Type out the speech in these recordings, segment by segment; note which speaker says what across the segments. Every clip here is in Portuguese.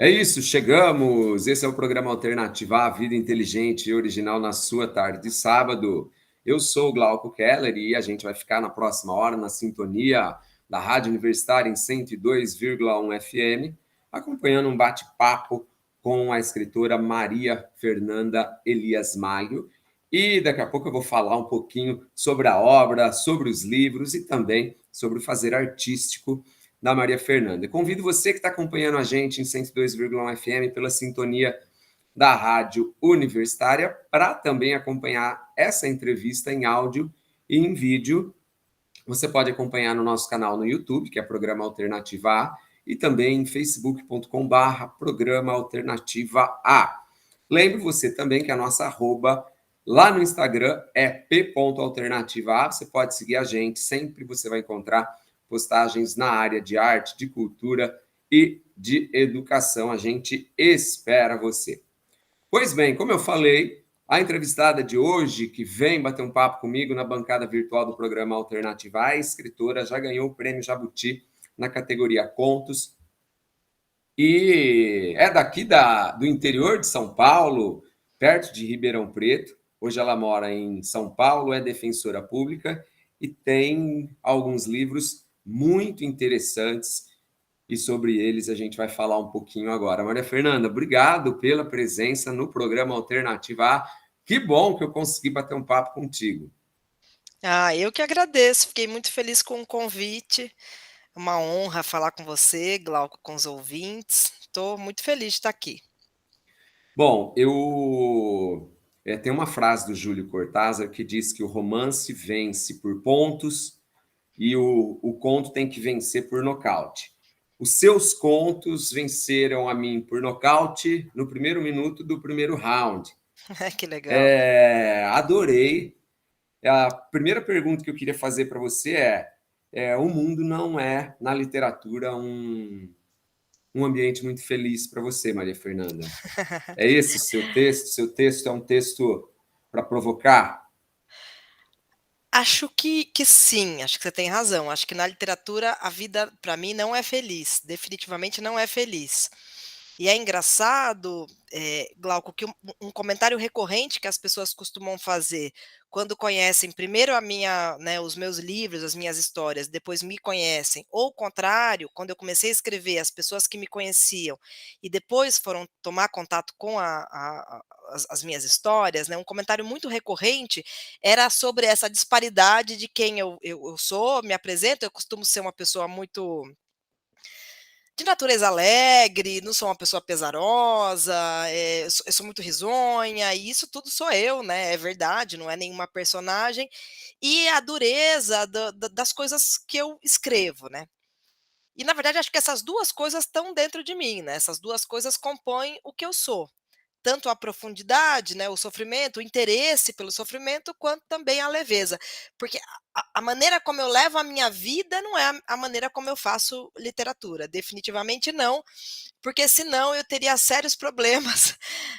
Speaker 1: É isso, chegamos. Esse é o programa Alternativa A Vida Inteligente e Original na sua tarde de sábado. Eu sou o Glauco Keller e a gente vai ficar na próxima hora na sintonia da Rádio Universitária em 102,1 FM, acompanhando um bate-papo com a escritora Maria Fernanda Elias Malho. E daqui a pouco eu vou falar um pouquinho sobre a obra, sobre os livros e também sobre o fazer artístico da Maria Fernanda. Convido você que está acompanhando a gente em 102,1 FM pela sintonia da Rádio Universitária para também acompanhar essa entrevista em áudio e em vídeo. Você pode acompanhar no nosso canal no YouTube, que é Programa Alternativa A, e também em facebook.com/Programa Alternativa A. Lembre você também que a nossa arroba lá no Instagram é p.alternativa. Você pode seguir a gente, sempre você vai encontrar postagens na área de arte, de cultura e de educação. A gente espera você. Pois bem, como eu falei, a entrevistada de hoje, que vem bater um papo comigo na bancada virtual do programa Alternativa, a escritora, já ganhou o prêmio Jabuti na categoria Contos e é daqui do interior de São Paulo, perto de Ribeirão Preto. Hoje ela mora em São Paulo, é defensora pública e tem alguns livros muito interessantes e sobre eles a gente vai falar um pouquinho agora. Maria Fernanda, obrigado pela presença no programa Alternativa A. Que bom que eu consegui bater um papo contigo.
Speaker 2: Eu que agradeço, fiquei muito feliz com o convite. É uma honra falar com você, Glauco, com os ouvintes. Estou muito feliz de estar aqui.
Speaker 1: Bom, tem uma frase do Júlio Cortázar que diz que o romance vence por pontos e o conto tem que vencer por nocaute. Os seus contos venceram a mim por nocaute no primeiro minuto do primeiro round.
Speaker 2: Que legal.
Speaker 1: Adorei. A primeira pergunta que eu queria fazer para você o mundo não é, na literatura, um ambiente muito feliz para você, Maria Fernanda. É esse o seu texto? Seu texto é um texto para provocar?
Speaker 2: Acho que sim, acho que você tem razão. Acho que na literatura a vida, para mim, não é feliz, definitivamente não é feliz. E é engraçado, Glauco, que um comentário recorrente que as pessoas costumam fazer quando conhecem primeiro a minha, né, os meus livros, as minhas histórias, depois me conhecem, ou o contrário, quando eu comecei a escrever, as pessoas que me conheciam e depois foram tomar contato com as minhas histórias, né, um comentário muito recorrente era sobre essa disparidade de quem eu sou, me apresento, eu costumo ser uma pessoa muito de natureza alegre, não sou uma pessoa pesarosa, eu sou muito risonha, e isso tudo sou eu, né, é verdade, não é nenhuma personagem, e a dureza das coisas que eu escrevo, né. E na verdade acho que essas 2 coisas estão dentro de mim, né, essas 2 coisas compõem o que eu sou. Tanto a profundidade, né, o sofrimento, o interesse pelo sofrimento, quanto também a leveza. Porque a maneira como eu levo a minha vida não é a maneira como eu faço literatura, definitivamente não, porque senão eu teria sérios problemas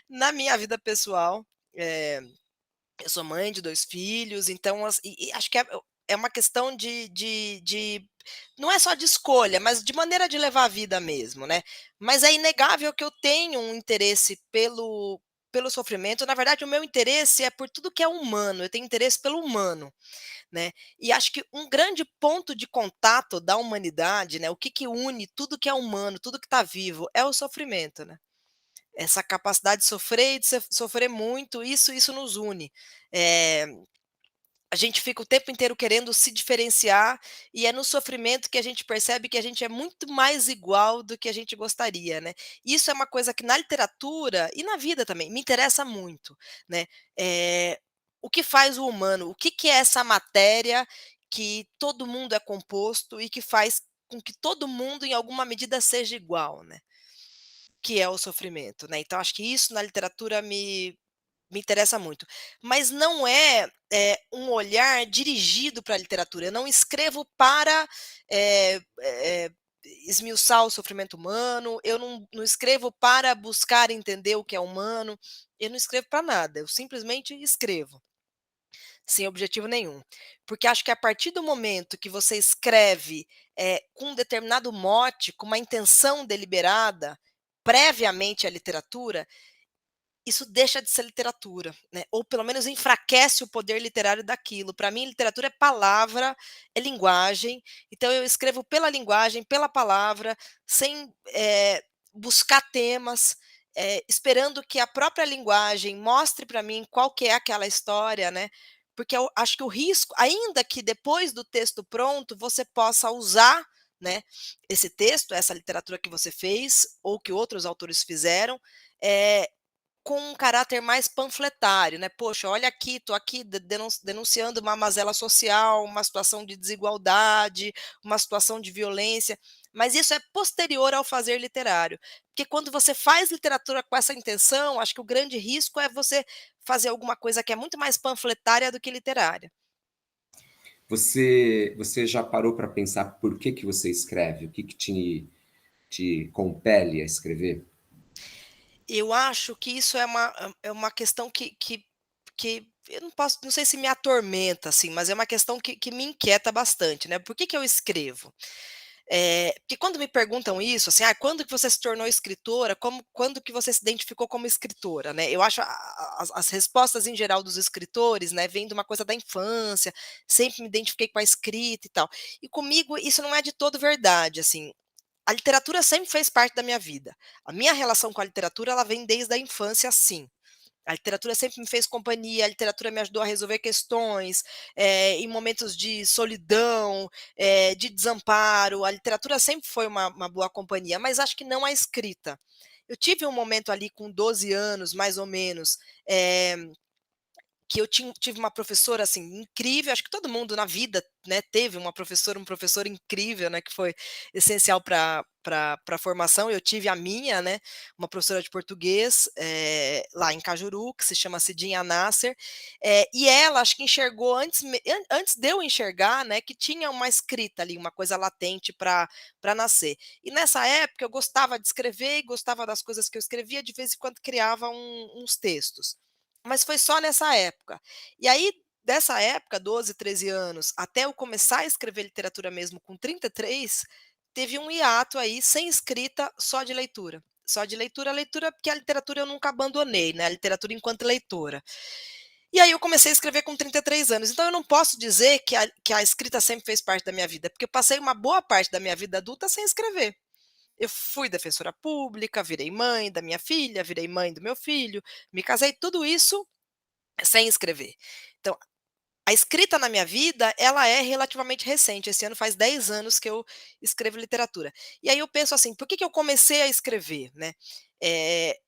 Speaker 2: na minha vida pessoal. Eh, eu sou mãe de 2 filhos, então e acho que é uma questão de não é só de escolha, mas de maneira de levar a vida mesmo, né. Mas é inegável que eu tenho um interesse pelo sofrimento, na verdade o meu interesse é por tudo que é humano, eu tenho interesse pelo humano, né. E acho que um grande ponto de contato da humanidade, né, o que que une tudo que é humano, tudo que está vivo, é o sofrimento, né. Essa capacidade de sofrer e de sofrer muito, isso nos une. Eh, a gente fica o tempo inteiro querendo se diferenciar, e é no sofrimento que a gente percebe que a gente é muito mais igual do que a gente gostaria, né. Isso é uma coisa que na literatura e na vida também me interessa muito, né. O que faz o humano? O que que é essa matéria que todo mundo é composto e que faz com que todo mundo em alguma medida seja igual, né. Que é o sofrimento, né, então acho que isso na literatura me interessa muito. Mas não é, um olhar dirigido para a literatura, eu não escrevo para, esmiuçar o sofrimento humano, eu não escrevo para buscar entender o que é humano, eu não escrevo para nada, eu simplesmente escrevo, sem objetivo nenhum. Porque acho que a partir do momento que você escreve, com um determinado mote, com uma intenção deliberada, previamente à literatura, isso deixa de ser literatura, né, ou pelo menos enfraquece o poder literário daquilo. Para mim, literatura é palavra, é linguagem, então eu escrevo pela linguagem, pela palavra, sem, buscar temas, esperando que a própria linguagem mostre para mim qual que é aquela história, né, porque eu acho que o risco, ainda que depois do texto pronto, você possa usar, né, esse texto, essa literatura que você fez, ou que outros autores fizeram, eh, com um caráter mais panfletário, né, "Poxa, olha aqui, estou aqui denunciando uma mazela social, uma situação de desigualdade, uma situação de violência", mas isso é posterior ao fazer literário. Porque quando você faz literatura com essa intenção, acho que o grande risco é você fazer alguma coisa que é muito mais panfletária do que literária.
Speaker 1: Você já parou para pensar por que você escreve? O que te compele a escrever?
Speaker 2: Eu acho que isso é uma questão que eu não sei se me atormenta, assim, mas é uma questão que me inquieta bastante, né. Por que que eu escrevo? Porque quando me perguntam isso, assim: "Ah, quando que você se tornou escritora? Quando que você se identificou como escritora?", né, eu acho as respostas em geral dos escritores, né, vem de uma coisa da infância, sempre me identifiquei com a escrita e tal. E comigo isso não é de todo verdade, assim. A literatura sempre fez parte da minha vida. A minha relação com a literatura, ela vem desde a infância, sim. A literatura sempre me fez companhia, a literatura me ajudou a resolver questões, em momentos de solidão, de desamparo, a literatura sempre foi uma boa companhia, mas acho que não a escrita. Eu tive um momento ali com 12 anos, mais ou menos, eh que eu tive uma professora, assim, incrível, acho que todo mundo na vida, né, teve uma professora, um professor incrível, né, que foi essencial para a formação. Eu tive a minha, né, uma professora de português, lá em Cajuru, que se chama Cidinha Nasser, e ela acho que enxergou antes de eu enxergar, né, que tinha uma escrita ali, uma coisa latente para nascer. E nessa época eu gostava de escrever e gostava das coisas que eu escrevia, de vez em quando criava uns textos. Mas foi só nessa época. E aí, dessa época, 12, 13 anos, até eu começar a escrever literatura mesmo com 33, teve um hiato aí sem escrita, só de leitura. Só de leitura, leitura, porque a literatura eu nunca abandonei, né, a literatura enquanto leitora. E aí eu comecei a escrever com 33 anos, então eu não posso dizer que a escrita sempre fez parte da minha vida, porque eu passei uma boa parte da minha vida adulta sem escrever. Eu fui defensora pública, virei mãe da minha filha, virei mãe do meu filho, me casei, tudo isso sem escrever. Então, a escrita na minha vida, ela é relativamente recente. Esse ano faz 10 anos que eu escrevo literatura. E aí eu penso assim, por que que eu comecei a escrever, né? Eh,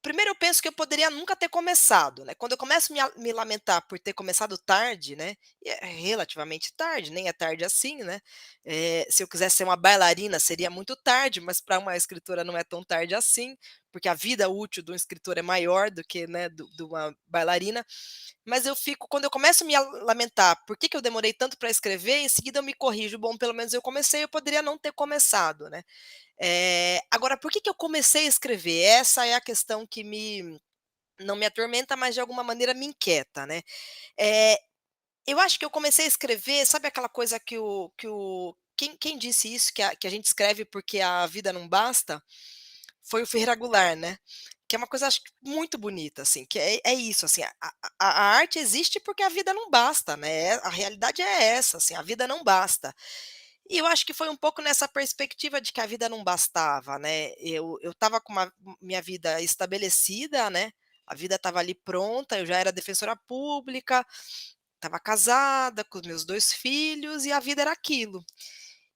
Speaker 2: Primeiro eu penso que eu poderia nunca ter começado, né, quando eu começo me lamentar por ter começado tarde, né, e é relativamente tarde, nem é tarde assim, né, se eu quisesse ser uma bailarina seria muito tarde, mas para uma escritora não é tão tarde assim, porque a vida útil do escritor é maior do que, né, do de uma bailarina, mas eu fico quando eu começo a me lamentar, por que que eu demorei tanto para escrever, em seguida eu me corrijo, bom, pelo menos eu comecei, eu poderia não ter começado, né. Agora por que que eu comecei a escrever? Essa é a questão que me não me atormenta, mas de alguma maneira me inquieta, né. Eh, eu acho que eu comecei a escrever, sabe aquela coisa que o quem disse isso, que a gente escreve porque a vida não basta? Foi o Ferreira Goulart, né. Que é uma coisa acho que muito bonita, assim, que é isso, assim, a arte existe porque a vida não basta, né, a realidade é essa, assim, a vida não basta. E eu acho que foi um pouco nessa perspectiva de que a vida não bastava, né, eu estava com uma minha vida estabelecida, né, a vida estava ali pronta, eu já era defensora pública, estava casada com os meus 2 filhos e a vida era aquilo.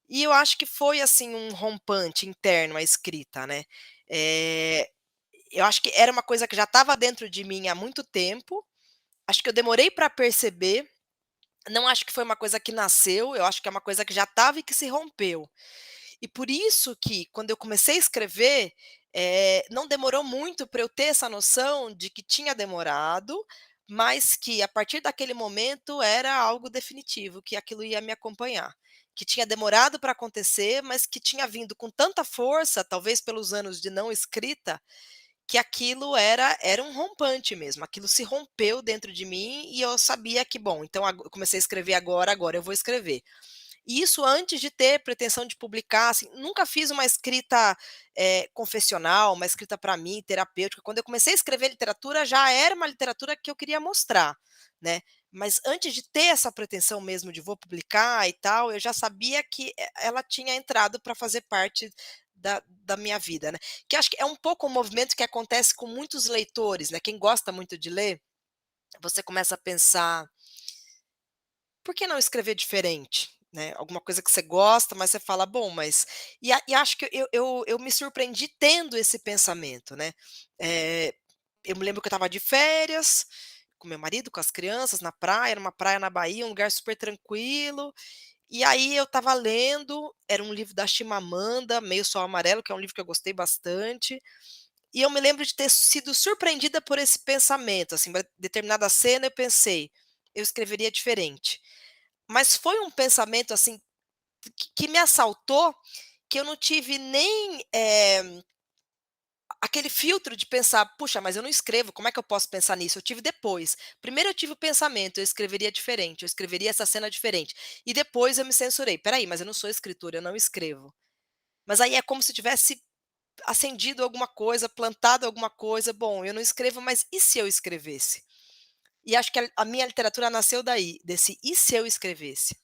Speaker 2: E eu acho que foi, assim, um rompante interno a escrita, né. Eh, eu acho que era uma coisa que já estava dentro de mim há muito tempo, acho que eu demorei para perceber, não acho que foi uma coisa que nasceu, eu acho que é uma coisa que já estava e que se rompeu. E por isso que, quando eu comecei a escrever, não demorou muito para eu ter essa noção de que tinha demorado, mas que a partir daquele momento era algo definitivo, que aquilo ia me acompanhar. Que tinha demorado para acontecer, mas que tinha vindo com tanta força, talvez pelos anos de não escrita, que aquilo era um rompante mesmo, aquilo se rompeu dentro de mim e eu sabia que, bom, então eu comecei a escrever agora eu vou escrever. E isso antes de ter pretensão de publicar, assim, nunca fiz uma escrita, confessional, uma escrita para mim, terapêutica. Quando eu comecei a escrever literatura, já era uma literatura que eu queria mostrar, né. Mas antes de ter essa pretensão mesmo de vou publicar e tal, eu já sabia que ela tinha entrado para fazer parte da minha vida, né. Que acho que é um pouco um movimento que acontece com muitos leitores, né, quem gosta muito de ler, você começa a pensar: "Por que não escrever diferente?", né, alguma coisa que você gosta, mas você fala: "Bom, mas", e acho que eu me surpreendi tendo esse pensamento, né. Eh, eu me lembro que eu estava de férias, com meu marido, com as crianças, na praia, numa praia na Bahia, um lugar super tranquilo, e aí eu estava lendo, era um livro da Chimamanda, Meio Sol Amarelo, que é um livro que eu gostei bastante, e eu me lembro de ter sido surpreendida por esse pensamento, assim, determinada cena eu pensei: "Eu escreveria diferente". Mas foi um pensamento, assim, que me assaltou, que eu não tive nem, aquele filtro de pensar: "Puxa, mas eu não escrevo, como é que eu posso pensar nisso?". Eu tive depois. Primeiro eu tive o pensamento: "Eu escreveria diferente, eu escreveria essa cena diferente". E depois eu me censurei: "Espera aí, mas eu não sou escritora, eu não escrevo". Mas aí é como se tivesse acendido alguma coisa, plantado alguma coisa: "Bom, eu não escrevo, mas e se eu escrevesse?". E acho que a minha literatura nasceu daí, desse "e se eu escrevesse?".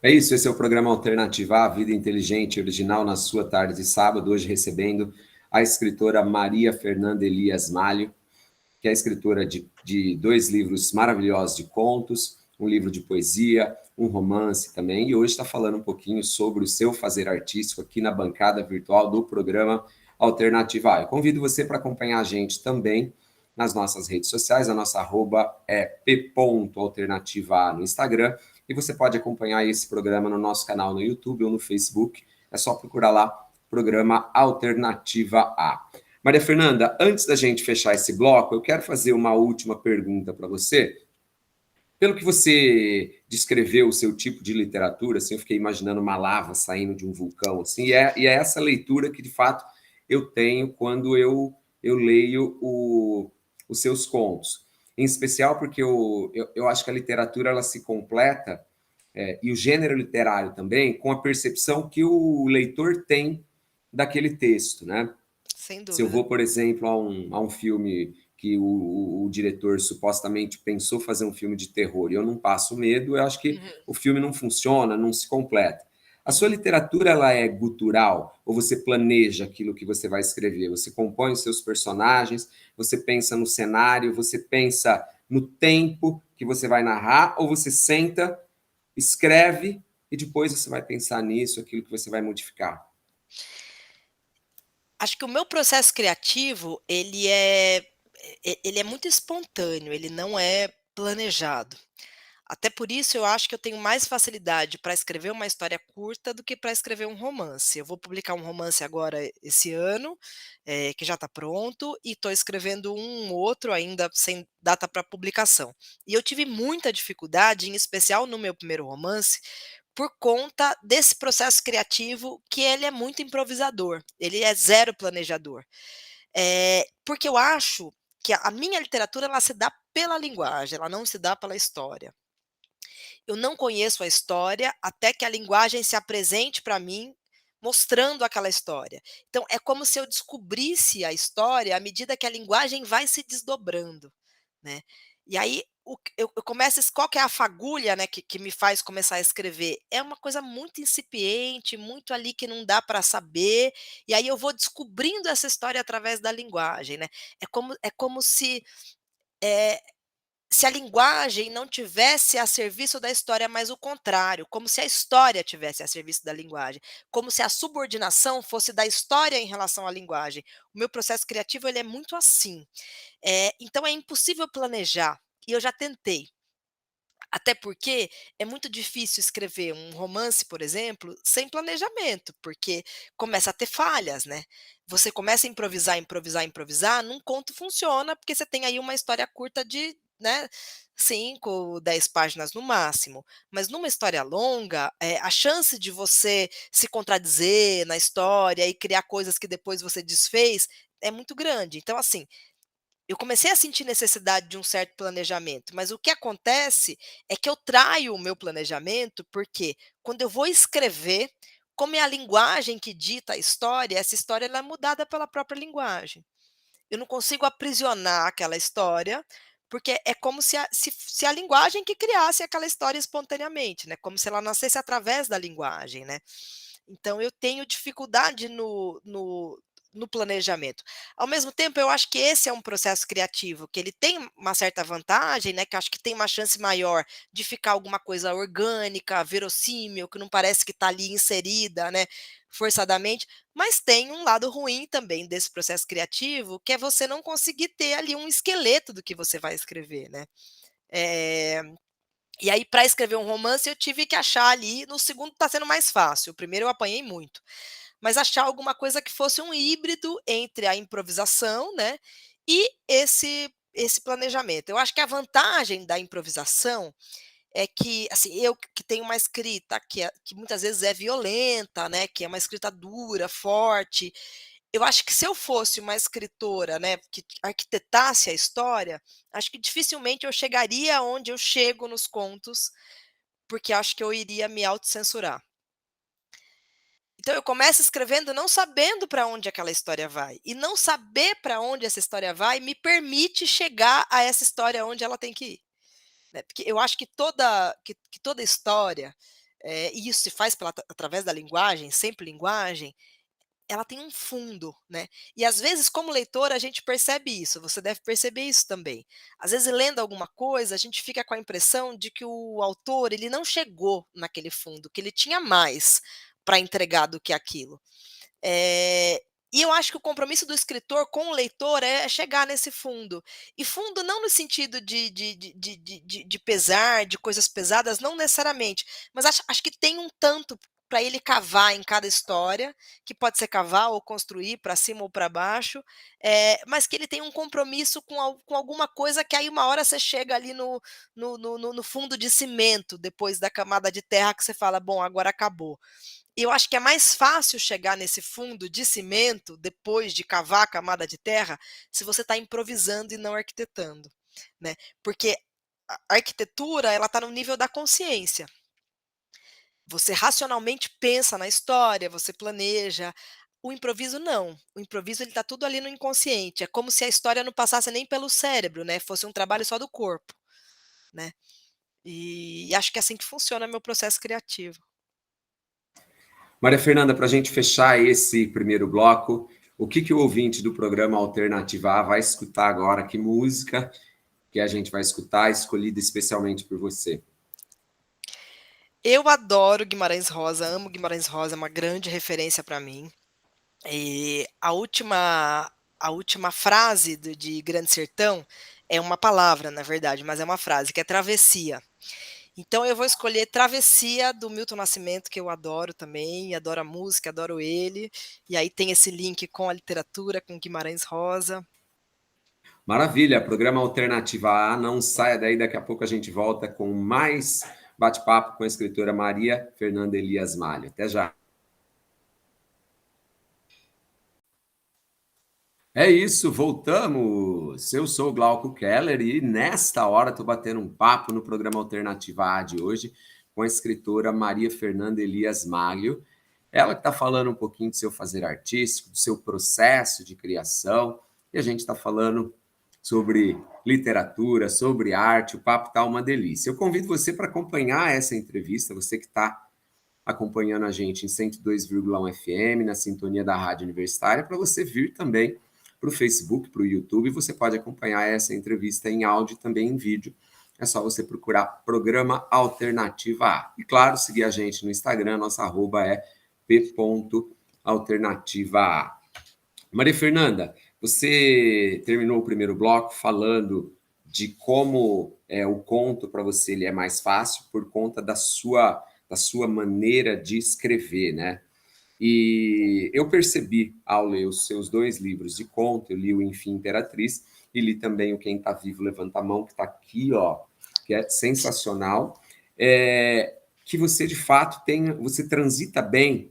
Speaker 1: É isso, esse é o programa Alternativa à Vida Inteligente, original na sua tarde de sábado, hoje recebendo a escritora Maria Fernanda Elias Malho, que é escritora de dois livros maravilhosos de contos, um livro de poesia, um romance também, e hoje está falando um pouquinho sobre o seu fazer artístico aqui na bancada virtual do programa Alternativa A. Eu convido você para acompanhar a gente também nas nossas redes sociais, a nossa arroba é p.alternativa no Instagram, e você pode acompanhar esse programa no nosso canal no YouTube ou no Facebook, é só procurar lá, programa Alternativa A. Maria Fernanda, antes da gente fechar esse bloco, eu quero fazer uma última pergunta para você. Pelo que você descreveu o seu tipo de literatura, assim, eu fiquei imaginando uma lava saindo de um vulcão, assim, e é essa leitura que, de fato, eu tenho quando eu leio os seus contos. Em especial porque eu acho que a literatura ela se completa, e o gênero literário também, com a percepção que o leitor tem daquele texto, né?
Speaker 2: Sem
Speaker 1: Se eu
Speaker 2: dúvida.
Speaker 1: vou, por exemplo, a um filme que o diretor supostamente pensou fazer um filme de terror e eu não passo medo, eu acho que
Speaker 2: Uhum,
Speaker 1: o filme não funciona, não se completa. A sua
Speaker 2: uhum.
Speaker 1: literatura, ela é gutural? Ou você planeja aquilo que você vai escrever? Você compõe os seus personagens, você pensa no cenário, você pensa no tempo que você vai narrar, ou você senta, escreve e depois você vai pensar nisso, aquilo que você vai modificar?
Speaker 2: Acho que o meu processo criativo, ele é muito espontâneo, ele não é planejado. Até por isso eu acho que eu tenho mais facilidade para escrever uma história curta do que para escrever um romance. Eu vou publicar um romance agora esse ano, que já está pronto, e estou escrevendo um outro ainda sem data para publicação. E eu tive muita dificuldade, em especial no meu primeiro romance, por conta desse processo criativo que ele é muito improvisador, ele é zero planejador. Porque eu acho que a minha literatura ela se dá pela linguagem, ela não se dá pela história. Eu não conheço a história até que a linguagem se apresente para mim, mostrando aquela história. Então é como se eu descobrisse a história à medida que a linguagem vai se desdobrando, né. E aí eu começo qual que é a fagulha, né, que me faz começar a escrever? É uma coisa muito incipiente, muito ali que não dá para saber, e aí eu vou descobrindo essa história através da linguagem, né. É como eh, se a linguagem não tivesse a serviço da história, mas o contrário, como se a história tivesse a serviço da linguagem, como se a subordinação fosse da história em relação à linguagem. O meu processo criativo ele é muito assim. Então é impossível planejar, e eu já tentei. Até porque é muito difícil escrever um romance, por exemplo, sem planejamento, porque começa a ter falhas, né. Você começa a improvisar, improvisar, improvisar, num conto funciona, porque você tem aí uma história curta de, né, 5, 10 páginas no máximo. Mas numa história longa, a chance de você se contradizer na história e criar coisas que depois você desfez, é muito grande. Então assim, eu comecei a sentir necessidade de um certo planejamento, mas o que acontece é que eu traio o meu planejamento, porque quando eu vou escrever, como é a linguagem que dita a história, essa história ela é mudada pela própria linguagem. Eu não consigo aprisionar aquela história, porque é como se a linguagem que criasse aquela história espontaneamente, né, como se ela nascesse através da linguagem, né. Então eu tenho dificuldade no planejamento. Ao mesmo tempo, eu acho que esse é um processo criativo, que ele tem uma certa vantagem, né, que eu acho que tem uma chance maior de ficar alguma coisa orgânica, verossímil, que não parece que está ali inserida, né, forçadamente, mas tem um lado ruim também desse processo criativo, que é você não conseguir ter ali um esqueleto do que você vai escrever, né. Eh, e aí para escrever um romance eu tive que achar ali no segundo está sendo mais fácil, o primeiro eu apanhei muito, mas achar alguma coisa que fosse um híbrido entre a improvisação, né, e esse planejamento. Eu acho que a vantagem da improvisação é que, assim, eu que tenho uma escrita que muitas vezes é violenta, né, que é uma escrita dura, forte, eu acho que se eu fosse uma escritora, né, que arquitetasse a história, acho que dificilmente eu chegaria onde eu chego nos contos, porque acho que eu iria me autocensurar. Então eu começo escrevendo não sabendo para onde aquela história vai, e não saber para onde essa história vai me permite chegar a essa história onde ela tem que ir, né, porque eu acho que toda história, e isso se faz através da linguagem, sempre linguagem, ela tem um fundo, né. E às vezes como leitor a gente percebe isso, você deve perceber isso também. Às vezes lendo alguma coisa, a gente fica com a impressão de que o autor ele não chegou naquele fundo, que ele tinha mais para entregar do que aquilo. Eh, e eu acho que o compromisso do escritor com o leitor é chegar nesse fundo. E fundo não no sentido de pesar, de coisas pesadas, não necessariamente, mas acho que tem um tanto para ele cavar em cada história, que pode ser cavar ou construir para cima ou para baixo, mas que ele tem um compromisso com alguma coisa que aí uma hora você chega ali no fundo de cimento, depois da camada de terra que você fala: "Bom, agora acabou". Eu acho que é mais fácil chegar nesse fundo de cimento, depois de cavar a camada de terra, se você está improvisando e não arquitetando, né. Porque a arquitetura, ela está no nível da consciência. Você racionalmente pensa na história, você planeja. O improviso não. O improviso ele está tudo ali no inconsciente. É como se a história não passasse nem pelo cérebro, né, fosse um trabalho só do corpo, né. E acho que é assim que funciona meu processo criativo.
Speaker 1: Maria Fernanda, para a gente fechar esse primeiro bloco, o que o ouvinte do programa Alternativa A vai escutar agora? Que música que a gente vai escutar, escolhida especialmente por você?
Speaker 2: Eu adoro Guimarães Rosa, amo Guimarães Rosa, é uma grande referência para mim. E a última frase de Grande Sertão é uma palavra, na verdade, mas é uma frase, que é travessia. Então eu vou escolher Travessia, do Milton Nascimento, que eu adoro também, adoro a música, adoro ele, e aí tem esse link com a literatura, com Guimarães Rosa.
Speaker 1: Maravilha, programa Alternativa A, não saia daí, daqui a pouco a gente volta com mais bate-papo com a escritora Maria Fernanda Elias Malho. Até já. É isso, voltamos. Eu sou o Glauco Keller e nesta hora estou batendo um papo no programa Alternativa A de hoje com a escritora Maria Fernanda Elias Malho. Ela que está falando um pouquinho do seu fazer artístico, do seu processo de criação, e a gente está falando sobre literatura, sobre arte, o papo está uma delícia. Eu convido você para acompanhar essa entrevista, você que está acompanhando a gente em 102,1 FM, na sintonia da Rádio Universitária, para você vir também para o Facebook, para o YouTube, você pode acompanhar essa entrevista em áudio e também em vídeo. É só você procurar Programa Alternativa A. E claro, seguir a gente no Instagram, nossa arroba é p.alternativaA. Maria Fernanda, você terminou o primeiro bloco falando de como o conto para você ele é mais fácil por conta da sua maneira de escrever, né? E eu percebi ao ler os seus dois livros de conto, eu li o Enfim Imperatriz e li também o Quem Está Vivo Levanta a Mão, que está aqui, ó, que é sensacional, que você de fato você transita bem,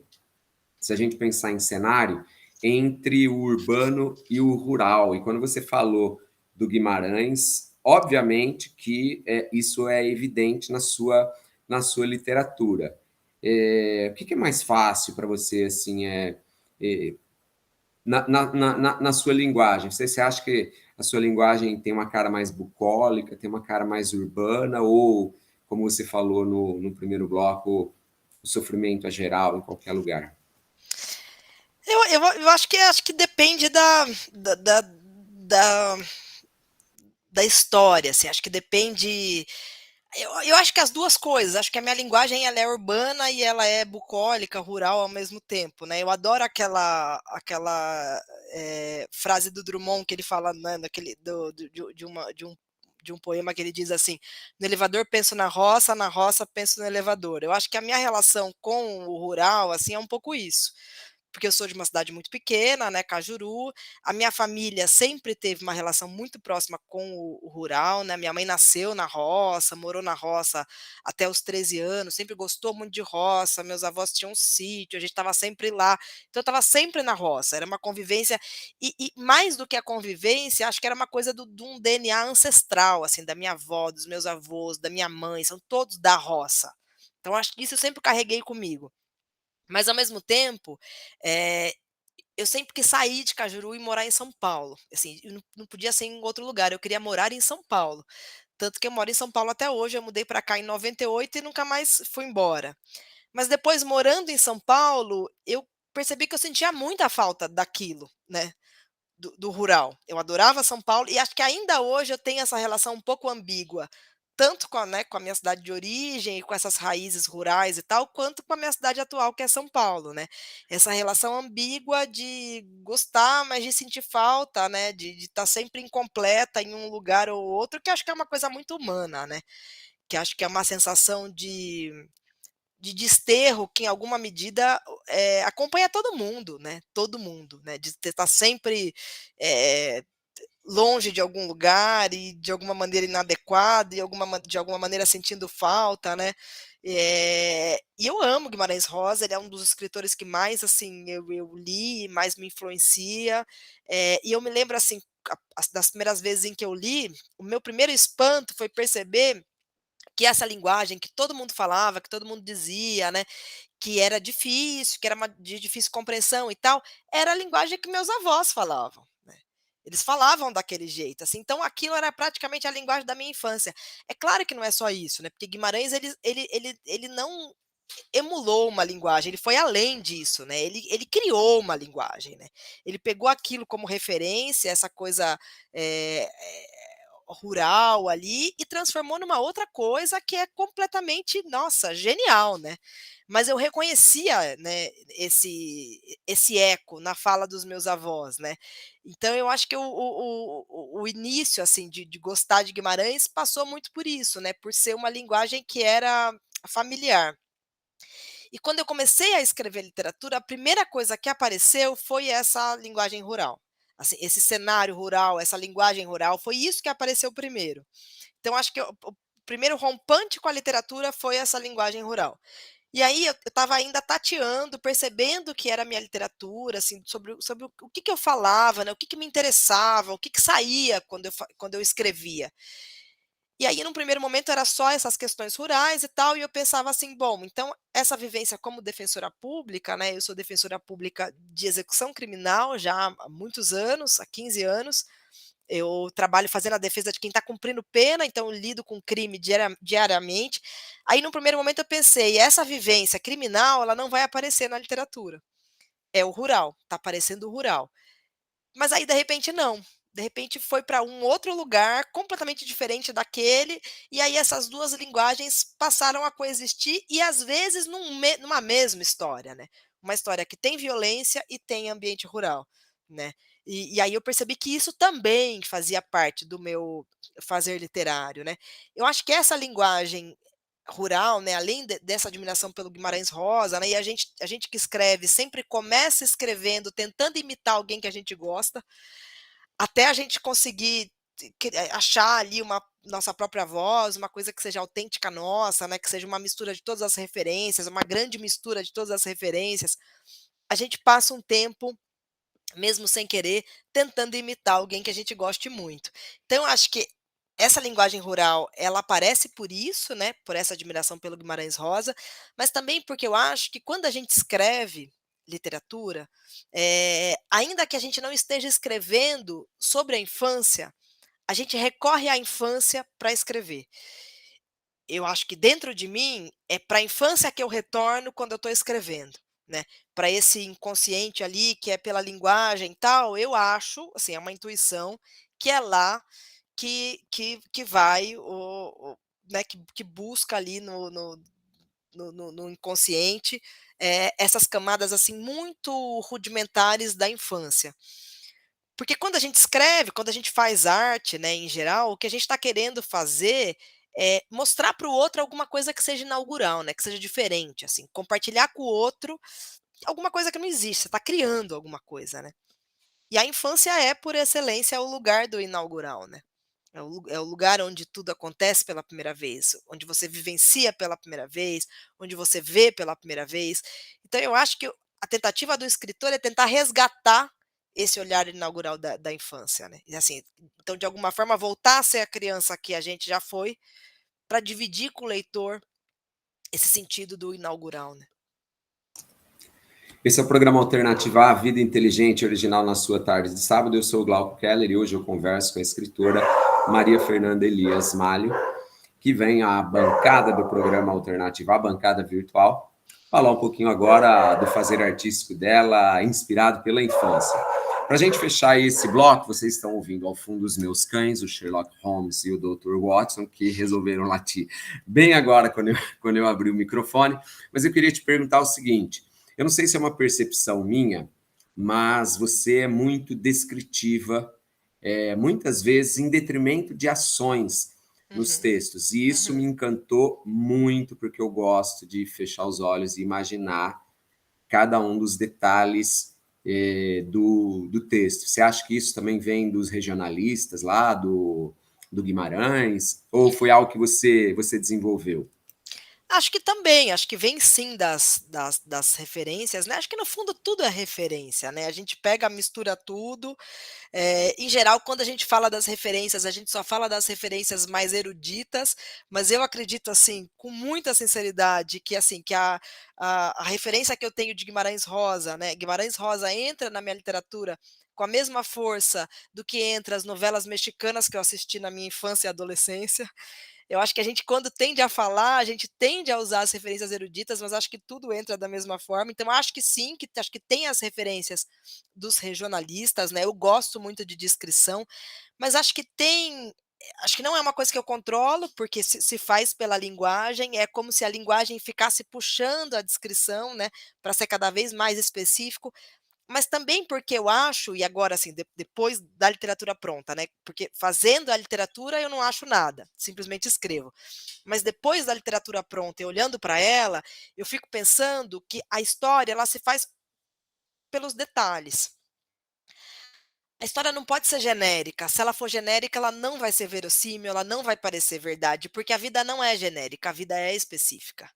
Speaker 1: se a gente pensar em cenário, entre o urbano e o rural. E quando você falou do Guimarães. Obviamente que isso é evidente na sua literatura. O que é mais fácil para você, assim, na sua linguagem? Você acha que a sua linguagem tem uma cara mais bucólica, tem uma cara mais urbana, ou, como você falou no primeiro bloco, o sofrimento é geral em qualquer lugar?
Speaker 2: Eu acho que depende da, da, da, da história, assim, acho que depende. Eu acho que as duas coisas, acho que a minha linguagem ela é urbana e ela é bucólica, rural ao mesmo tempo, né? Eu adoro aquela frase do Drummond que ele fala, né, de um poema que ele diz assim: no elevador penso na roça penso no elevador. Eu acho que a minha relação com o rural, assim, é um pouco isso, porque eu sou de uma cidade muito pequena, né, Cajuru. A minha família sempre teve uma relação muito próxima com o rural, né? Minha mãe nasceu na roça, morou na roça até os 13 anos, sempre gostou muito de roça. Meus avós tinham um sítio, a gente estava sempre lá. Então eu estava sempre na roça. Era uma convivência e mais do que a convivência, acho que era uma coisa de um DNA ancestral, assim, da minha avó, dos meus avós, da minha mãe, são todos da roça. Então acho que isso eu sempre carreguei comigo. Mas ao mesmo tempo, eh, eu sempre quis sair de Cajuru e morar em São Paulo, assim, eu não podia ser em outro lugar, eu queria morar em São Paulo. Tanto que eu moro em São Paulo até hoje, eu mudei para cá em 98 e nunca mais fui embora. Mas depois morando em São Paulo, eu percebi que eu sentia muita falta daquilo, né, do rural. Eu adorava São Paulo e acho que ainda hoje eu tenho essa relação um pouco ambígua, tanto com com a minha cidade de origem e com essas raízes rurais e tal, quanto com a minha cidade atual, que é São Paulo, né. Essa relação ambígua de gostar, mas de sentir falta, né, de estar sempre incompleta em um lugar ou outro, que acho que é uma coisa muito humana, né, que acho que é uma sensação de desterro que em alguma medida, acompanha todo mundo, né, de estar sempre, eh, longe de algum lugar e de alguma maneira inadequado e de alguma maneira sentindo falta, né. E eu amo Guimarães Rosa, ele é um dos escritores que mais, assim, eu li, mais me influencia, e eu me lembro, assim, das primeiras vezes em que eu li, o meu primeiro espanto foi perceber que essa linguagem que todo mundo falava, que todo mundo dizia, né, que era difícil, que era de difícil compreensão e tal, era a linguagem que meus avós falavam, né. Eles falavam daquele jeito, assim, então aquilo era praticamente a linguagem da minha infância. É claro que não é só isso, né, porque Guimarães ele não emulou uma linguagem, ele foi além disso, né, ele criou uma linguagem, né. Ele pegou aquilo como referência, essa coisa, rural ali, e transformou numa outra coisa que é completamente, nossa, genial, né. Mas eu reconhecia, né, esse eco na fala dos meus avós, né. Então eu acho que o início, assim, de gostar de Guimarães passou muito por isso, né, por ser uma linguagem que era familiar. E quando eu comecei a escrever literatura, a primeira coisa que apareceu foi essa linguagem rural. Assim, esse cenário rural, essa linguagem rural, foi isso que apareceu primeiro. Então, acho que o primeiro rompante com a literatura foi essa linguagem rural. E aí eu estava ainda tateando, percebendo que era a minha literatura, assim, sobre o que eu falava, né, o que me interessava, o que saía quando eu escrevia. E aí, num primeiro momento, era só essas questões rurais e tal, e eu pensava assim: "Bom, então essa vivência como defensora pública", né, eu sou defensora pública de execução criminal já há muitos anos, há 15 anos. Eu trabalho fazendo a defesa de quem está cumprindo pena, então eu lido com crime diariamente. Aí, num primeiro momento, eu pensei: essa vivência criminal, ela não vai aparecer na literatura. É o rural, está aparecendo o rural. Mas aí de repente não, de repente foi para um outro lugar completamente diferente daquele, e aí essas 2 linguagens passaram a coexistir e às vezes numa mesma história, né. Uma história que tem violência e tem ambiente rural, né. E aí eu percebi que isso também fazia parte do meu fazer literário, né. Eu acho que essa linguagem rural, né, além dessa admiração pelo Guimarães Rosa, né, e a gente que escreve sempre começa escrevendo tentando imitar alguém que a gente gosta, até a gente conseguir achar ali uma nossa própria voz, uma coisa que seja autêntica nossa, né, que seja uma mistura de todas as referências, uma grande mistura de todas as referências. A gente passa um tempo mesmo sem querer, tentando imitar alguém que a gente goste muito. Então eu acho que essa linguagem rural, ela aparece por isso, né, por essa admiração pelo Guimarães Rosa, mas também porque eu acho que quando a gente escreve literatura, ainda que a gente não esteja escrevendo sobre a infância, a gente recorre à infância para escrever. Eu acho que dentro de mim é para a infância que eu retorno quando eu estou escrevendo, né, para esse inconsciente ali que é pela linguagem e tal, eu acho, assim, é uma intuição, que é lá que vai né, que busca ali no inconsciente, essas camadas, assim, muito rudimentares da infância. Porque quando a gente escreve, quando a gente faz arte, né, em geral, o que a gente está querendo fazer é mostrar para o outro alguma coisa que seja inaugural, né, que seja diferente, assim, compartilhar com o outro alguma coisa que não existe, você está criando alguma coisa, né. E a infância é, por excelência, o lugar do inaugural, né. É o lugar onde tudo acontece pela primeira vez, onde você vivencia pela primeira vez, onde você vê pela primeira vez. Então eu acho que a tentativa do escritor é tentar resgatar esse olhar inaugural da infância, né. E assim, então de alguma forma voltar a ser a criança que a gente já foi, para dividir com o leitor esse sentido do inaugural, né.
Speaker 1: Esse é o programa Alternativa A Vida Inteligente, original na sua tarde de sábado. Eu sou o Glauco Keller e hoje eu converso com a escritora Maria Fernanda Elias Malho, que vem à bancada do programa Alternativa, a bancada virtual, falar um pouquinho agora do fazer artístico dela, inspirado pela infância. Para a gente fechar esse bloco, vocês estão ouvindo ao fundo os meus cães, o Sherlock Holmes e o Dr. Watson, que resolveram latir bem agora quando eu abri o microfone. Mas eu queria te perguntar o seguinte: eu não sei se é uma percepção minha, mas você é muito descritiva, muitas vezes em detrimento de ações nos
Speaker 2: Uhum,
Speaker 1: textos. E isso me
Speaker 2: uhum.
Speaker 1: encantou muito, porque eu gosto de fechar os olhos e imaginar cada um dos detalhes do texto. Você acha que isso também vem dos regionalistas lá, do Guimarães? Ou foi algo que você desenvolveu?
Speaker 2: Acho que também, acho que vem sim das referências, né, acho que no fundo tudo é referência, né, a gente pega, mistura tudo. Em geral, quando a gente fala das referências, a gente só fala das referências mais eruditas, mas eu acredito, assim, com muita sinceridade, que assim, que a referência que eu tenho de Guimarães Rosa, né, Guimarães Rosa entra na minha literatura com a mesma força do que entra as novelas mexicanas que eu assisti na minha infância e adolescência. Eu acho que a gente, quando tende a falar, a gente tende a usar as referências eruditas, mas acho que tudo entra da mesma forma. Então, acho que sim, que acho que tem as referências dos regionalistas, né? Eu gosto muito de descrição, mas acho que tem. Acho que não é uma coisa que eu controlo, porque se faz pela linguagem, é como se a linguagem ficasse puxando a descrição, né, para ser cada vez mais específico, mas também porque eu acho, e agora assim, depois da literatura pronta, né, porque fazendo a literatura eu não acho nada, simplesmente escrevo. Mas depois da literatura pronta e olhando para ela, eu fico pensando que a história ela se faz pelos detalhes. A história não pode ser genérica, se ela for genérica ela não vai ser verossímil, ela não vai parecer verdade, porque a vida não é genérica, a vida é específica.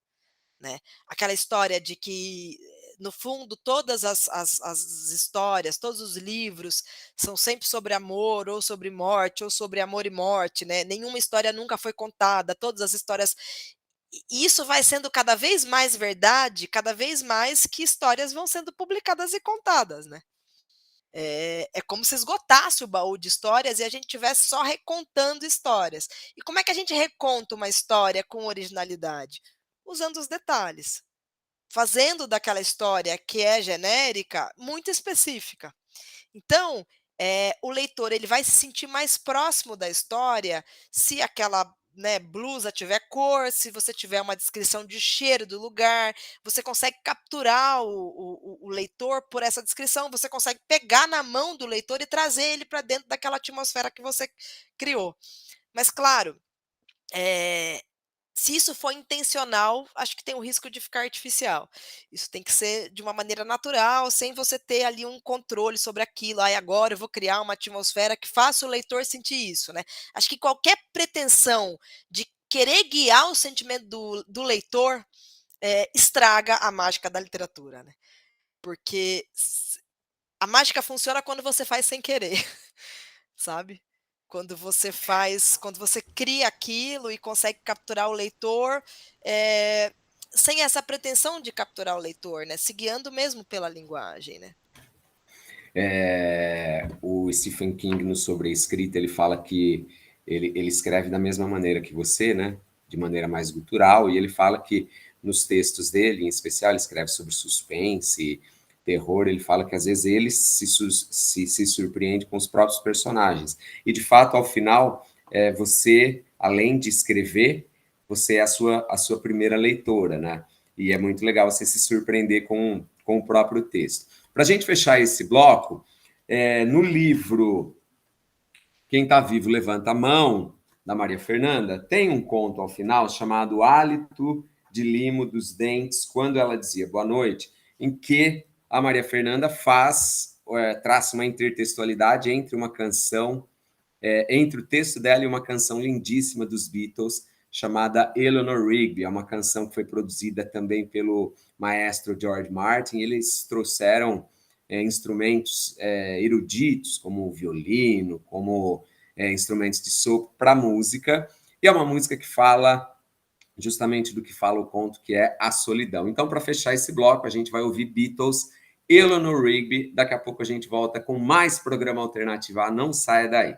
Speaker 2: Né. Aquela história de que, no fundo, todas as histórias, todos os livros são sempre sobre amor, ou sobre morte, ou sobre amor e morte, né, nenhuma história nunca foi contada, todas as histórias e isso vai sendo cada vez mais verdade, cada vez mais que histórias vão sendo publicadas e contadas, né. É como se esgotasse o baú de histórias e a gente tivesse só recontando histórias. E como é que a gente reconta uma história com originalidade? Usando os detalhes. Fazendo daquela história que é genérica, muito específica. Então, o leitor ele vai se sentir mais próximo da história se aquela, né, blusa tiver cor, se você tiver uma descrição de cheiro do lugar, você consegue capturar o leitor por essa descrição, você consegue pegar na mão do leitor e trazer ele para dentro daquela atmosfera que você criou. Mas claro, eh se isso for intencional, acho que tem o risco de ficar artificial. Isso tem que ser de uma maneira natural, sem você ter ali um controle sobre aquilo. "Ai, agora eu vou criar uma atmosfera que faça o leitor sentir isso", né. Acho que qualquer pretensão de querer guiar o sentimento do leitor, estraga a mágica da literatura, né. Porque a mágica funciona quando você faz sem querer, sabe. Quando você cria aquilo e consegue capturar o leitor, eh, sem essa pretensão de capturar o leitor, né, se guiando mesmo pela linguagem, né.
Speaker 1: O Stephen King, no Sobre a Escrita, ele fala que ele escreve da mesma maneira que você, né? De maneira mais gutural, e ele fala que nos textos dele, em especial, ele escreve sobre suspense, terror, ele fala que às vezes ele se surpreende com os próprios personagens. E de fato, ao final, você, além de escrever, você é a sua primeira leitora, né? E é muito legal você se surpreender com o próprio texto. Para a gente fechar esse bloco, no livro Quem Está Vivo Levanta a Mão, da Maria Fernanda, tem um conto ao final chamado Hálito de Limo dos Dentes, quando ela dizia boa noite, em que a Maria Fernanda traça uma intertextualidade entre uma canção, entre o texto dela e uma canção lindíssima dos Beatles, chamada Eleanor Rigby. É uma canção que foi produzida também pelo maestro George Martin. Eles trouxeram instrumentos eruditos, como o violino, como instrumentos de sopro para a música. E é uma música que fala justamente do que fala o conto, que é a solidão. Então, para fechar esse bloco, a gente vai ouvir Beatles, Eleanor Rigby. Daqui a pouco a gente volta com mais programa Alternativa. Não saia daí.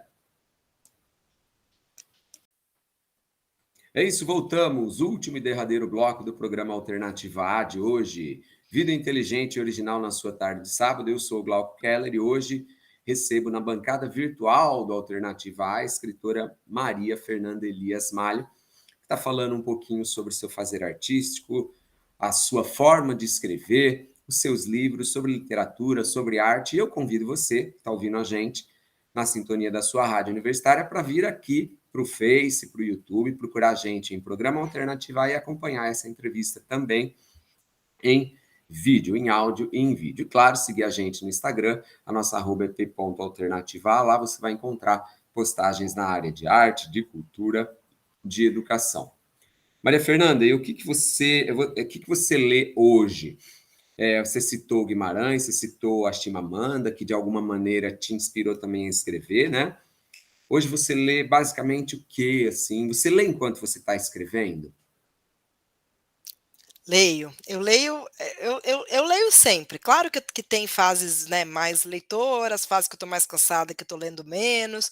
Speaker 1: É isso, voltamos. Último e derradeiro bloco do programa Alternativa A de hoje. Vida inteligente e original na sua tarde de sábado. Eu sou o Glauco Keller e hoje recebo na bancada virtual do Alternativa A a escritora Maria Fernanda Elias Malho, que está falando um pouquinho sobre seu fazer artístico, a sua forma de escrever, os seus livros, sobre literatura, sobre arte. E eu convido você, que está ouvindo a gente, na sintonia da sua rádio universitária, para vir aqui para o Face, para o YouTube, procurar a gente em Programa Alternativa e acompanhar essa entrevista também em vídeo, em áudio e em vídeo. Claro, seguir a gente no Instagram, a nossa arroba é p.alternativa. Lá você vai encontrar postagens na área de arte, de cultura, de educação. Maria Fernanda, e o que que você lê hoje? Você citou Guimarães, você citou a Chimamanda, que de alguma maneira te inspirou também a escrever, né? Hoje você lê basicamente o quê, assim? Você lê enquanto você está escrevendo?
Speaker 2: Leio, eu leio, eu leio sempre. Claro que tem fases, né, mais leitoras, fases que eu estou mais cansada, que eu estou lendo menos,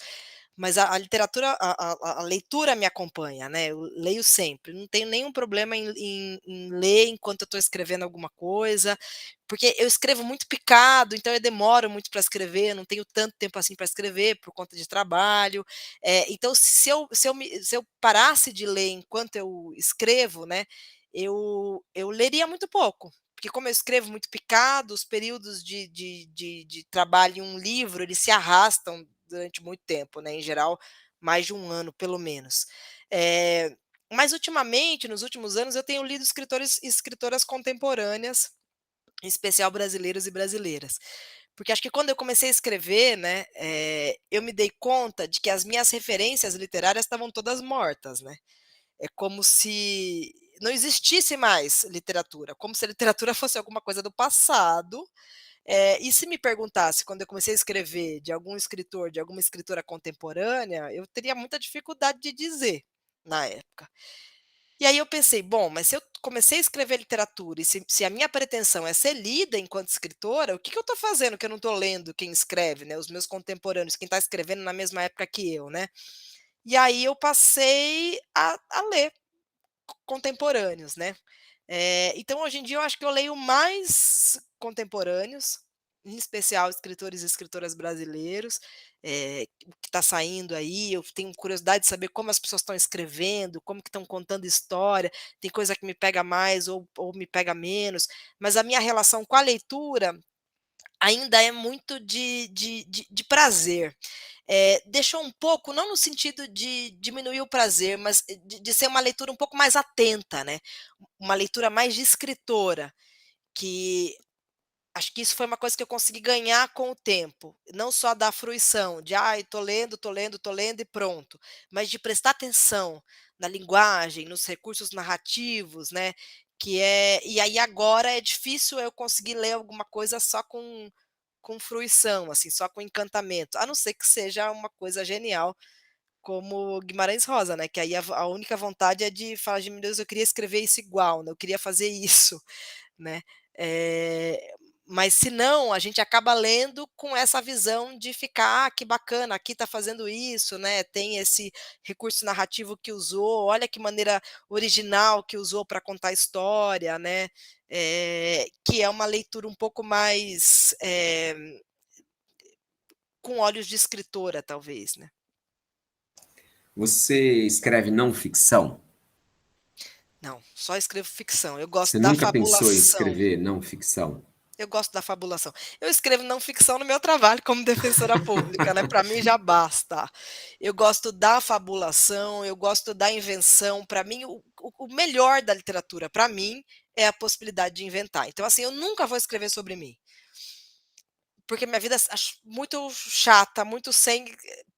Speaker 2: mas a literatura, a leitura me acompanha, né, eu leio sempre, não tenho nenhum problema em ler enquanto eu estou escrevendo alguma coisa, porque eu escrevo muito picado, então eu demoro muito para escrever, não tenho tanto tempo assim para escrever, por conta de trabalho, então se eu parasse de ler enquanto eu escrevo, né, eu leria muito pouco, porque como eu escrevo muito picado, os períodos de trabalho em um livro, eles se arrastam durante muito tempo, né, em geral, mais de um ano pelo menos. Eh, mas ultimamente, nos últimos anos, eu tenho lido escritores e escritoras contemporâneas, em especial brasileiros e brasileiras. Porque acho que quando eu comecei a escrever, né, eu me dei conta de que as minhas referências literárias estavam todas mortas, né. É como se não existisse mais literatura, como se a literatura fosse alguma coisa do passado, e se me perguntasse quando eu comecei a escrever de algum escritor, de alguma escritora contemporânea, eu teria muita dificuldade de dizer, na época. E aí eu pensei: "Bom, mas se eu comecei a escrever literatura e se a minha pretensão é ser lida enquanto escritora, o que que eu estou fazendo que eu não estou lendo quem escreve, né, os meus contemporâneos, quem está escrevendo na mesma época que eu, né?". E aí eu passei a ler contemporâneos, né. Então hoje em dia eu acho que eu leio mais contemporâneos, em especial escritores e escritoras brasileiros, o que está saindo aí, eu tenho curiosidade de saber como as pessoas estão escrevendo, como que estão contando história, tem coisa que me pega mais ou me pega menos, mas a minha relação com a leitura ainda é muito de prazer. Deixou um pouco, não no sentido de diminuir o prazer, mas de ser uma leitura um pouco mais atenta, né, uma leitura mais de escritora, que acho que isso foi uma coisa que eu consegui ganhar com o tempo, não só da fruição de: "Ai, tô lendo, tô lendo, tô lendo e pronto", mas de prestar atenção na linguagem, nos recursos narrativos, né, e aí agora é difícil eu conseguir ler alguma coisa só com com fruição, assim, só com encantamento, a não ser que seja uma coisa genial, como Guimarães Rosa, né, que aí a única vontade é de falar de: "Meu Deus, eu queria escrever isso igual, né, eu queria fazer isso", né. Eh, mas se não, a gente acaba lendo com essa visão de ficar: "Ah, que bacana, aqui tá fazendo isso, né, tem esse recurso narrativo que usou, olha que maneira original que usou para contar a história", né, que é uma leitura um pouco mais, com olhos de escritora talvez, né.
Speaker 1: Você escreve não ficção?
Speaker 2: Não, só escrevo ficção,
Speaker 1: Você nunca pensou em escrever não ficção?
Speaker 2: eu gosto da fabulação. Eu escrevo não ficção no meu trabalho como defensora pública, né, para mim já basta. Eu gosto da fabulação, eu gosto da invenção, para mim o melhor da literatura, para mim, é a possibilidade de inventar. Então, assim, eu nunca vou escrever sobre mim. Porque minha vida acho muito chata, muito sem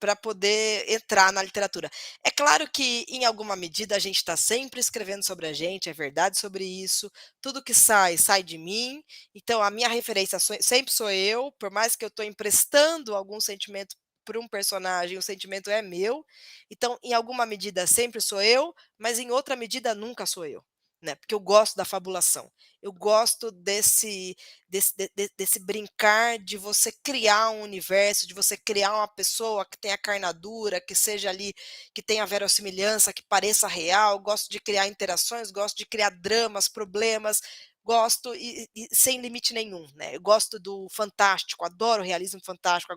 Speaker 2: para poder entrar na literatura. É claro que, em alguma medida, a gente está sempre escrevendo sobre a gente, é verdade sobre isso, tudo que sai, sai de mim, então a minha referência sempre sou eu, por mais que eu estou emprestando algum sentimento para um personagem, o sentimento é meu, então, em alguma medida, sempre sou eu, mas em outra medida, nunca sou eu, né, porque eu gosto da fabulação. Eu gosto desse brincar de você criar um universo, de você criar uma pessoa que tenha carnadura, que seja ali, que tenha verossimilhança, que pareça real, gosto de criar interações, gosto de criar dramas, problemas, gosto e sem limite nenhum, né, eu gosto do fantástico, adoro o realismo fantástico,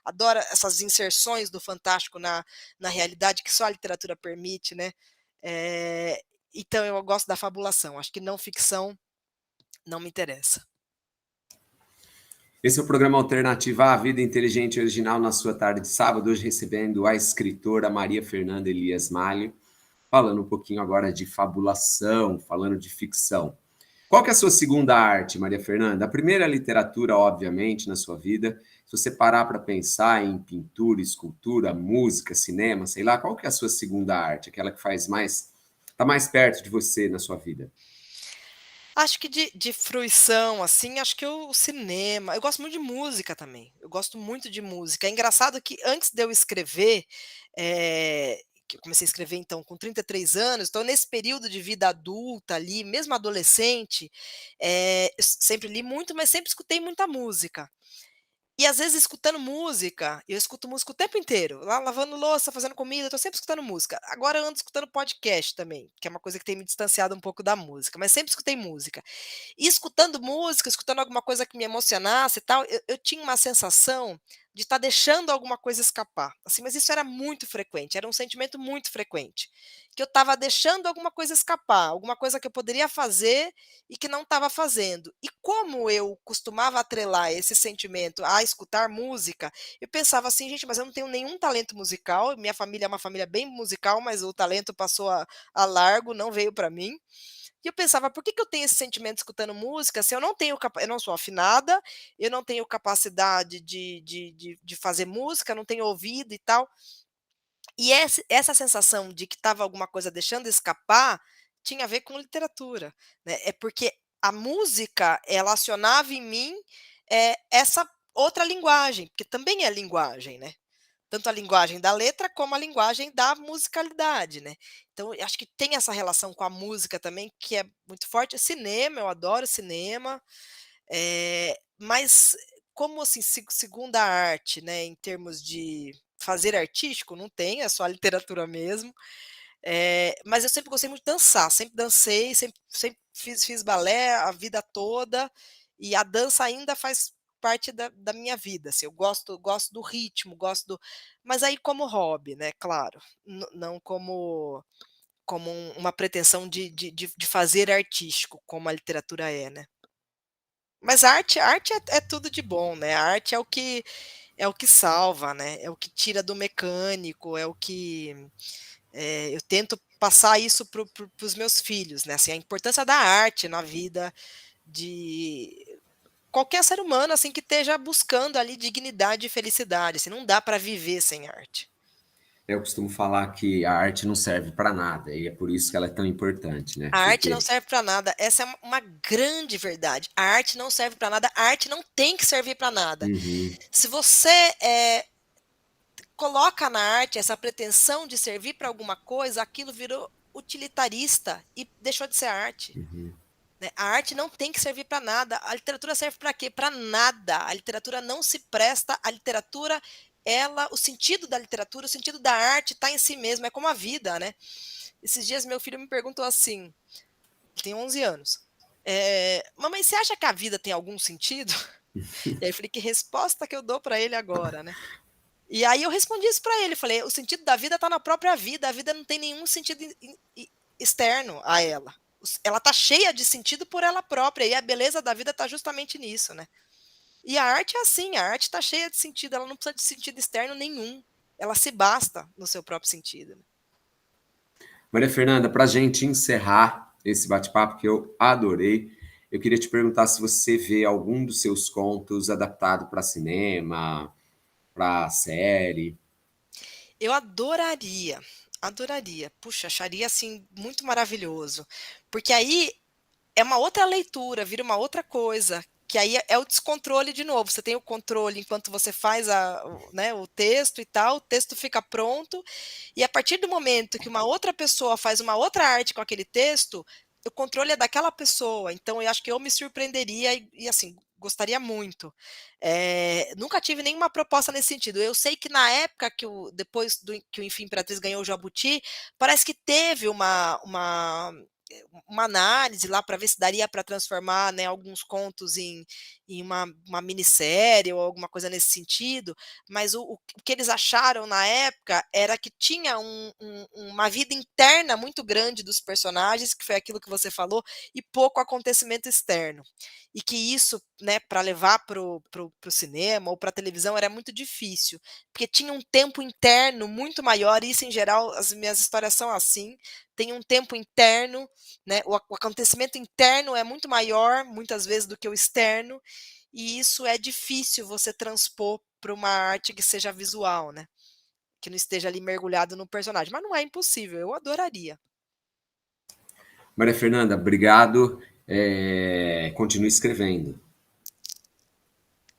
Speaker 2: adoro essas inserções do fantástico na realidade que só a literatura permite, né, eh, então eu gosto da fabulação, acho que não ficção não me interessa.
Speaker 1: Esse é o programa alternativo à Vida Inteligente e Original na sua tarde de sábado, hoje recebendo a escritora Maria Fernanda Elias Malho, falando um pouquinho agora de fabulação, falando de ficção. Qual que é a sua segunda arte, Maria Fernanda? A primeira é a literatura, obviamente, na sua vida. Se você parar para pensar em pintura, escultura, música, cinema, sei lá, qual que é a sua segunda arte? Aquela que faz mais, está mais perto de você na sua vida?
Speaker 2: Acho que de fruição, assim, acho que o cinema eu gosto muito de música também, eu gosto muito de música. É engraçado que antes de eu escrever, que eu comecei a escrever então com 33 anos, então nesse período de vida adulta ali, mesmo adolescente, eu sempre li muito, mas sempre escutei muita música. E às vezes escutando música, eu escuto música o tempo inteiro, lá lavando louça, fazendo comida, eu tô sempre escutando música. Agora eu ando escutando podcast também, que é uma coisa que tem me distanciado um pouco da música, mas sempre escutei música. E escutando música, escutando alguma coisa que me emocionasse e tal, eu tinha uma sensação de estar deixando alguma coisa escapar, assim, mas isso era muito frequente, era um sentimento muito frequente, que eu estava deixando alguma coisa escapar, alguma coisa que eu poderia fazer e que não estava fazendo. E como eu costumava atrelar esse sentimento a escutar música, eu pensava assim: "Gente, mas eu não tenho nenhum talento musical, minha família é uma família bem musical, mas o talento passou a largo, não veio para mim". E eu pensava: "Por que que eu tenho esse sentimento escutando música se eu não tenho eu não sou afinada, eu não tenho capacidade de fazer música, não tenho ouvido e tal". E essa sensação de que estava alguma coisa deixando escapar, tinha a ver com literatura, né, é porque a música ela acionava em mim, essa outra linguagem, porque também é linguagem, né. Tanto a linguagem da letra, como a linguagem da musicalidade, né. Então eu acho que tem essa relação com a música também, que é muito forte. Cinema, eu adoro cinema, mas como assim, segunda arte, né, em termos de fazer artístico, não tem, é só a literatura mesmo. Mas eu sempre gostei muito de dançar, sempre dancei, sempre fiz balé a vida toda, e a dança ainda faz parte da minha vida, assim, eu gosto do ritmo, gosto do mas aí como hobby, né, claro, não como uma pretensão de fazer artístico, como a literatura é, né. Mas a arte é tudo de bom, né, a arte é o que salva, né, é o que tira do mecânico, é o que eu tento passar isso para os meus filhos, né, assim, a importância da arte na vida de qualquer ser humano, assim, que esteja buscando ali dignidade e felicidade, assim, não dá para viver sem arte.
Speaker 1: Eu costumo falar que a arte não serve para nada, e é por isso que ela é tão importante, né?
Speaker 2: A arte não
Speaker 1: Porque
Speaker 2: serve para nada, essa é uma grande verdade. A arte não serve para nada, a arte não tem que servir para nada.
Speaker 1: uhum,
Speaker 2: Se você coloca na arte essa pretensão de servir para alguma coisa, aquilo virou utilitarista e deixou de ser arte.
Speaker 1: uhum.
Speaker 2: Né? A arte não tem que servir para nada. A literatura serve para quê? Para nada. A literatura não se presta. A literatura, o sentido da literatura, o sentido da arte está em si mesmo. É como a vida, né? Esses dias meu filho me perguntou assim, ele tem 11 anos. Mamãe, você acha que a vida tem algum sentido? E aí eu falei, que resposta que eu dou para ele agora, né? E aí eu respondi isso para ele, falei, o sentido da vida está na própria vida, a vida não tem nenhum sentido externo a ela. Ela está cheia de sentido por ela própria, e a beleza da vida está justamente nisso, né? E a arte é assim, a arte está cheia de sentido, ela não precisa de sentido externo nenhum, ela se basta no seu próprio sentido.
Speaker 1: Maria Fernanda, para a gente encerrar esse bate-papo que eu adorei, eu queria te perguntar se você vê algum dos seus contos adaptado para cinema, para série.
Speaker 2: Eu adoraria, adoraria. Puxa, acharia assim muito maravilhoso, porque aí é uma outra leitura, vira uma outra coisa, que aí é o descontrole de novo. Você tem o controle enquanto você faz né, o texto e tal, o texto fica pronto, e a partir do momento que uma outra pessoa faz uma outra arte com aquele texto, o controle é daquela pessoa. Então, eu acho que eu me surpreenderia e assim, gostaria muito. Nunca tive nenhuma proposta nesse sentido. Eu sei que na época depois que o Enfim Imperatriz ganhou o Jabuti, parece que teve uma análise lá para ver se daria para transformar, né, alguns contos em uma minissérie ou alguma coisa nesse sentido, mas o que eles acharam na época era que tinha uma vida interna muito grande dos personagens, que foi aquilo que você falou, e pouco acontecimento externo. E que isso, né, para levar para o cinema ou para a televisão era muito difícil, porque tinha um tempo interno muito maior, e isso em geral, as minhas histórias são assim, tem um tempo interno, né? O acontecimento interno é muito maior, muitas vezes, do que o externo, e isso é difícil você transpor para uma arte que seja visual, né? Que não esteja ali mergulhado no personagem. Mas não é impossível, eu adoraria.
Speaker 1: Maria Fernanda, obrigado. Continue escrevendo.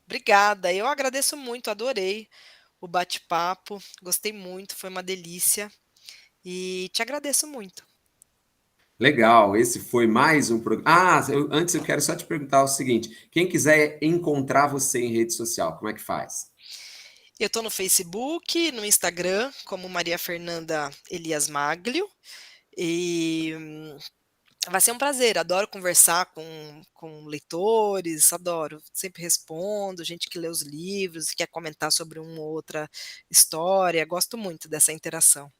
Speaker 2: Obrigada, eu agradeço muito, adorei o bate-papo, gostei muito, foi uma delícia e te agradeço muito.
Speaker 1: Legal, esse foi mais um programa. Antes eu quero só te perguntar o seguinte: quem quiser encontrar você em rede social, como é que faz?
Speaker 2: Eu estou no Facebook, no Instagram, como Maria Fernanda Elias Maglio, e vai ser um prazer, adoro conversar com leitores, adoro, sempre respondo, gente que lê os livros, quer comentar sobre uma ou outra história, gosto muito dessa interação.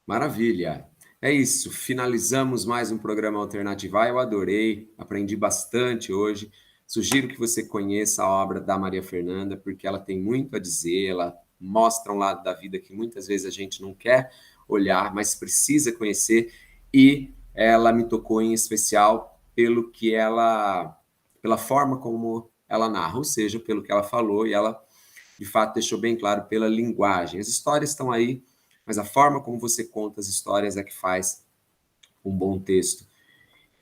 Speaker 1: Maravilha. É isso, finalizamos mais um programa Alternativa. Eu adorei, aprendi bastante hoje. Sugiro que você conheça a obra da Maria Fernanda, porque ela tem muito a dizer, ela mostra um lado da vida que muitas vezes a gente não quer olhar, mas precisa conhecer, e ela me tocou em especial pela forma como ela narra, ou seja, pelo que ela falou, e ela de fato deixou bem claro pela linguagem. As histórias estão aí, mas a forma como você conta as histórias é que faz um bom texto.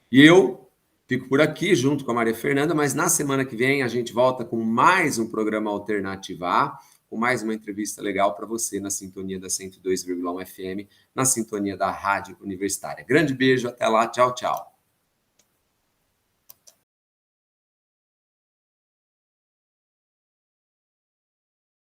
Speaker 1: E eu fico por aqui junto com a Maria Fernanda, mas na semana que vem a gente volta com mais um programa Alternativa A, com mais uma entrevista legal para você na sintonia da 102,1 FM, na sintonia da Rádio Universitária. Grande beijo, até lá, tchau, tchau.